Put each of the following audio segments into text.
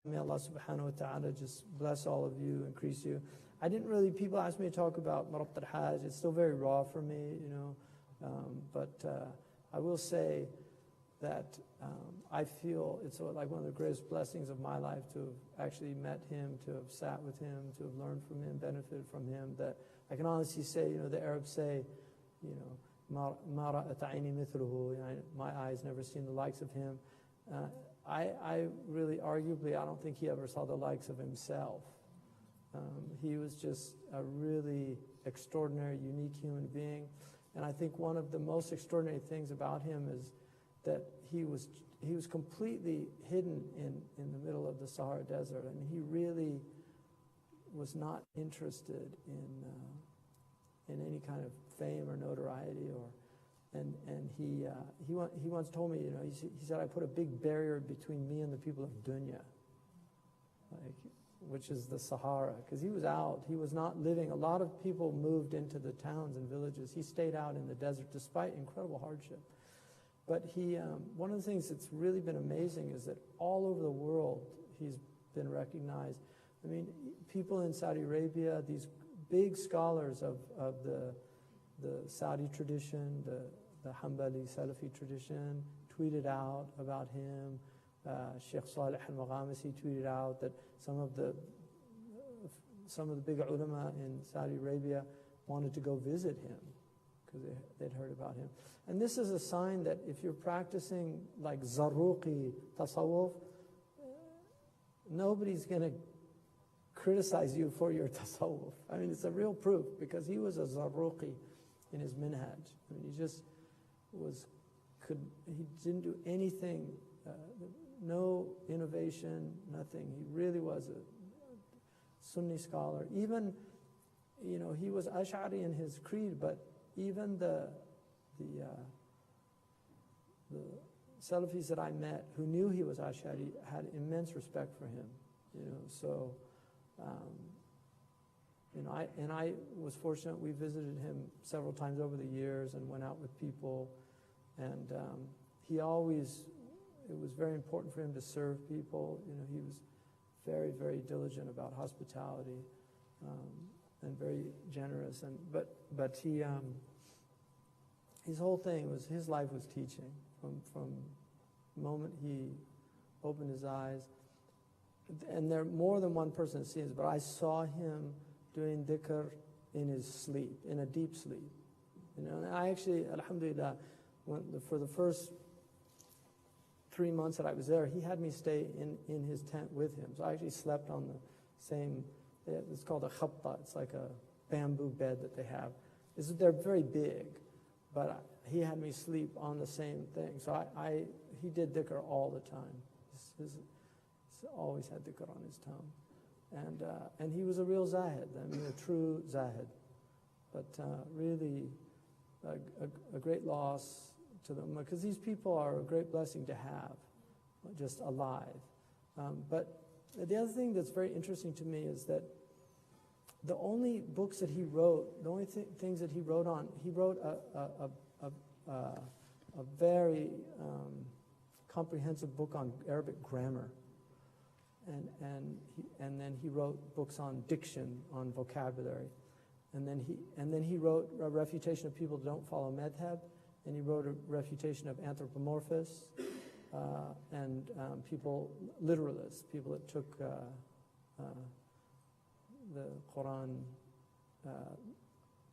May Allah subhanahu wa ta'ala just bless all of you, increase you. I didn't really, people ask me to talk about Murabit al-Hajj. It's still very raw for me, but I will say that I feel it's like one of the greatest blessings of my life to have actually met him, to have sat with him, to have learned from him, benefited from him. That I can honestly say, the Arabs say, "Ma ra'at ayni mithluhu," my eyes never seen the likes of him. I really, arguably, I don't think he ever saw the likes of himself. He was just a really extraordinary, unique human being. And I think one of the most extraordinary things about him is that he was completely hidden in the middle of the Sahara Desert. I mean, he really was not interested in any kind of fame or notoriety, and he once told me, he said, I put a big barrier between me and the people of dunya, which is the Sahara, because he was out. He was not living. A lot of people moved into the towns and villages. He stayed out in the desert despite incredible hardship. But one of the things that's really been amazing is that all over the world he's been recognized. I mean, people in Saudi Arabia, these big scholars of the Saudi tradition, the Hanbali Salafi tradition, tweeted out about him. Shaykh Salih al-Maghamisi tweeted out that some of the big ulama in Saudi Arabia wanted to go visit him because they'd heard about him. And this is a sign that if you're practicing like Zarruqi tasawwuf, nobody's going to criticize you for your tasawwuf. I mean, it's a real proof, because he was a Zarruqi in his minhaj. I mean, he just he didn't do anything, no innovation, nothing. He really was a Sunni scholar. Even, he was Ash'ari in his creed, but even the Salafis that I met who knew he was Ash'ari had immense respect for him. So I was fortunate. We visited him several times over the years and went out with people, and it was very important for him to serve people. He was very, very diligent about hospitality, and very generous. But his whole thing was, his life was teaching from the moment he opened his eyes. And there more than one person has seen this, but I saw him doing dhikr in his sleep, in a deep sleep. And I actually, alhamdulillah, for the first 3 months that I was there, he had me stay in his tent with him. So I actually slept on the same, it's called a khatta. It's like a bamboo bed that they have. They're very big, but he had me sleep on the same thing. So he did dhikr all the time. He's always had dhikr on his tongue. And he was a real zahid, a true zahid. But really a great loss to them, because these people are a great blessing to have, just alive. But the other thing that's very interesting to me is that the only books that he wrote, the only things that he wrote on, he wrote a very comprehensive book on Arabic grammar, and then he wrote books on diction, on vocabulary, and then he wrote a refutation of people who don't follow madhab. And he wrote a refutation of anthropomorphists and literalists, people that took the Quran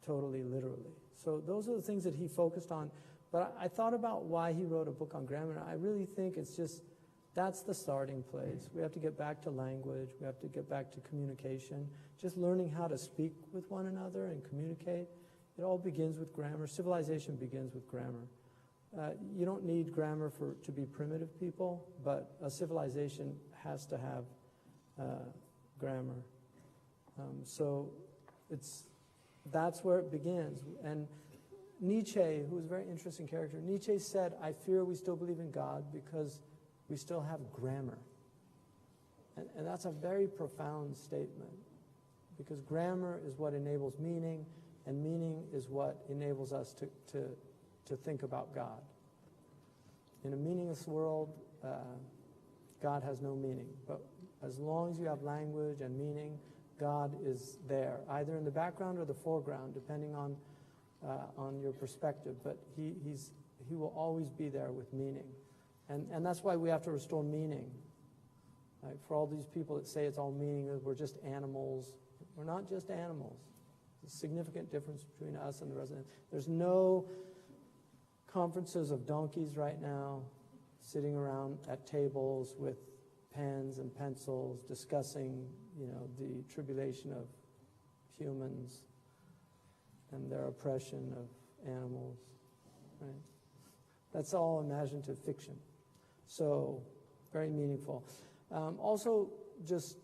totally literally. So those are the things that he focused on. But I thought about why he wrote a book on grammar. I really think it's just, that's the starting place. We have to get back to language. We have to get back to communication. Just learning how to speak with one another and communicate. It all begins with grammar. Civilization begins with grammar. You don't need grammar to be primitive people, but a civilization has to have grammar. So that's where it begins. And Nietzsche, who was a very interesting character, Nietzsche said, I fear we still believe in God because we still have grammar. And that's a very profound statement, because grammar is what enables meaning, and meaning is what enables us to think about God. In a meaningless world, God has no meaning. But as As long as you have language and meaning, God is there, either in the background or the foreground, depending on your perspective. But He will always be there with meaning. And that's why we have to restore meaning. Right? For all these people that say it's all meaningless, we're just animals. We're not just animals. There's a significant difference between us and the rest of them. There's no conferences of donkeys right now sitting around at tables with pens and pencils discussing, the tribulation of humans and their oppression of animals. Right? That's all imaginative fiction. So, very meaningful. Also, just